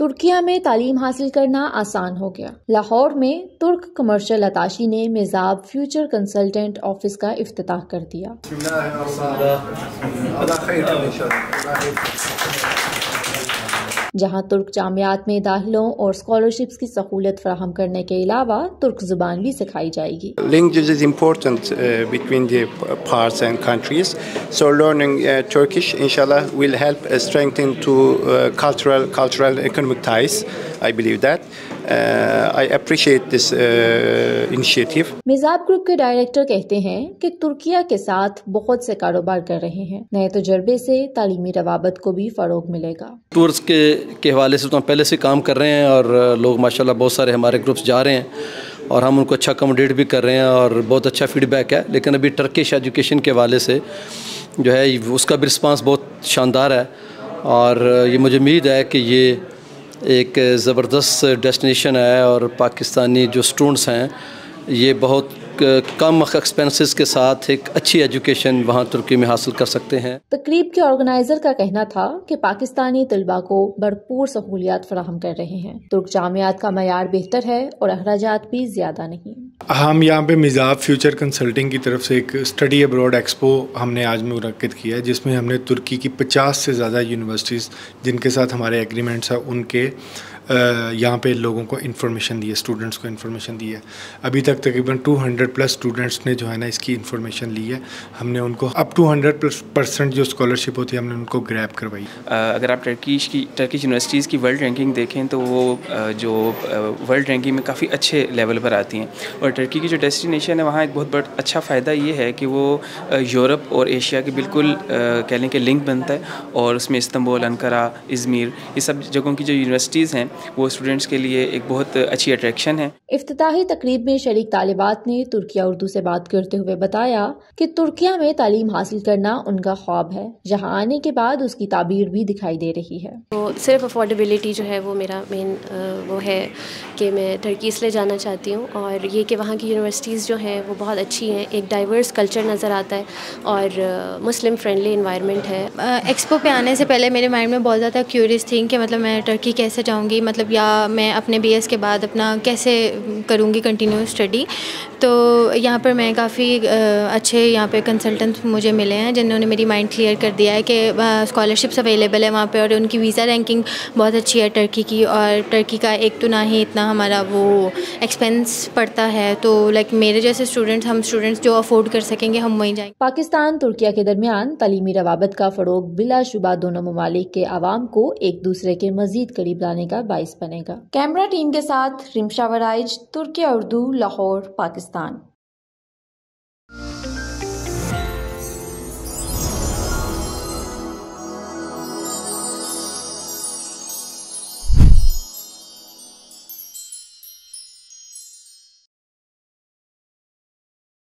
ترکیہ میں تعلیم حاصل کرنا آسان ہو گیا۔ لاہور میں ترک کمرشل اتاشی نے میزاب فیوچر کنسلٹنٹ آفس کا افتتاح کر دیا۔ جہاں ترک جامعات میں داخلوں اور اسکالرشپس کی سہولت فراہم کرنے کے علاوہ ترک زبان بھی سکھائی جائے گی۔ Language is important between the parts and countries. So learning Turkish, inshallah, will help strengthen to cultural economic ties. I believe that. I appreciate this initiative. Mizab group کے ڈائریکٹر کہتے ہیں کہ ترکیہ کے ساتھ بہت سے کاروبار کر رہے ہیں۔ نئے تجربے سے تعلیمی روابط کو بھی فروغ ملے گا۔ ٹورز کے حوالے سے تو ہم پہلے سے کام کر رہے ہیں اور لوگ ماشاءاللہ بہت سارے ہمارے گروپس جا رہے ہیں اور ہم ان کو اچھا اکوموڈیٹ بھی کر رہے ہیں اور بہت اچھا فیڈ بیک ہے۔ لیکن ابھی ٹرکش ایجوکیشن کے حوالے سے جو ہے اس کا بھی رسپانس بہت شاندار ہے اور یہ مجھے امید ہے کہ یہ ایک زبردست ڈیسٹینیشن ہے اور پاکستانی جو اسٹوڈنٹس ہیں یہ بہت کم ایکسپینسز کے ساتھ ایک اچھی ایجوکیشن وہاں ترکی میں حاصل کر سکتے ہیں۔ تقریب کے آرگنائزر کا کہنا تھا کہ پاکستانی طلباء کو بھرپور سہولیات فراہم کر رہے ہیں۔ ترک جامعات کا معیار بہتر ہے اور اخراجات بھی زیادہ نہیں۔ ہم یہاں پہ میزاب فیوچر کنسلٹنگ کی طرف سے ایک اسٹڈی ابراڈ ایکسپو ہم نے آج منعقد کیا ہے، جس میں ہم نے ترکی کی 50 سے زیادہ یونیورسٹیز جن کے ساتھ ہمارے ایگریمنٹس ہیں ان کے یہاں پہ لوگوں کو انفارمیشن دی ہے، اسٹوڈنٹس کو انفارمیشن دی ہے۔ ابھی تک تقریباً 200+ اسٹوڈنٹس نے جو ہے نا اس کی انفارمیشن لی ہے۔ ہم نے ان کو اپ ٹو 100% جو اسکالرشپ ہوتی ہے ہم نے ان کو گریب کروائی۔ اگر آپ ٹرکش یونیورسٹیز کی ورلڈ رینکنگ دیکھیں تو وہ جو ورلڈ رینکنگ میں کافی اچھے لیول پر آتی ہیں، اور ٹرکی کی جو ڈیسٹینیشن ہے وہاں ایک بہت بڑا اچھا فائدہ یہ ہے کہ وہ یورپ اور ایشیا کے بالکل کہہ لیں کہ لنک بنتا ہے، اور اس میں استنبول، انقرہ، ازمیر، یہ سب جگہوں کی جو یونیورسٹیز ہیں وہ اسٹوڈنٹس کے لیے ایک بہت اچھی اٹریکشن ہے۔ افتتاحی تقریب میں شریک طالبات نے ترکیہ اردو سے بات کرتے ہوئے بتایا کہ ترکیہ میں تعلیم حاصل کرنا ان کا خواب ہے، جہاں آنے کے بعد اس کی تعبیر بھی دکھائی دے رہی ہے۔ تو صرف افورڈیبلٹی جو ہے وہ میرا مین وہ ہے کہ میں ترکی اس لیے جانا چاہتی ہوں، اور یہ کہ وہاں کی یونیورسٹیز جو ہیں وہ بہت اچھی ہیں، ایک ڈائیورس کلچر نظر آتا ہے اور مسلم فرینڈلی انوائرمنٹ ہے۔ ایکسپو پہ آنے سے پہلے میرے مائنڈ میں بہت زیادہ کیوریس تھنگ کہ مطلب میں ترکی کیسے جاؤں گی، مطلب یا میں اپنے BS کے بعد اپنا کیسے کروں گی کنٹینیو اسٹڈی۔ تو یہاں پر میں کافی اچھے یہاں پہ کنسلٹنٹس مجھے ملے ہیں جنہوں نے میری مائنڈ کلیئر کر دیا ہے کہ اسکالرشپس اویلیبل ہے وہاں پہ، اور ان کی ویزا رینکنگ بہت اچھی ہے ترکی کی، اور ترکی کا ایک تو نہ ہی اتنا ہمارا وہ ایکسپینس پڑتا ہے، تو لائک میرے جیسے ہم اسٹوڈنٹس جو افورڈ کر سکیں گے ہم وہیں جائیں گے۔ پاکستان ترکیہ کے درمیان تعلیمی روابط کا فروغ بلا شبہ دونوں ممالک کے عوام کو ایک دوسرے کے مزید قریب لانے کا باعث بنے گا۔ کیمرہ ٹیم کے ساتھ رمشا ورائج، ترکیہ اردو، لاہور، پاکستان۔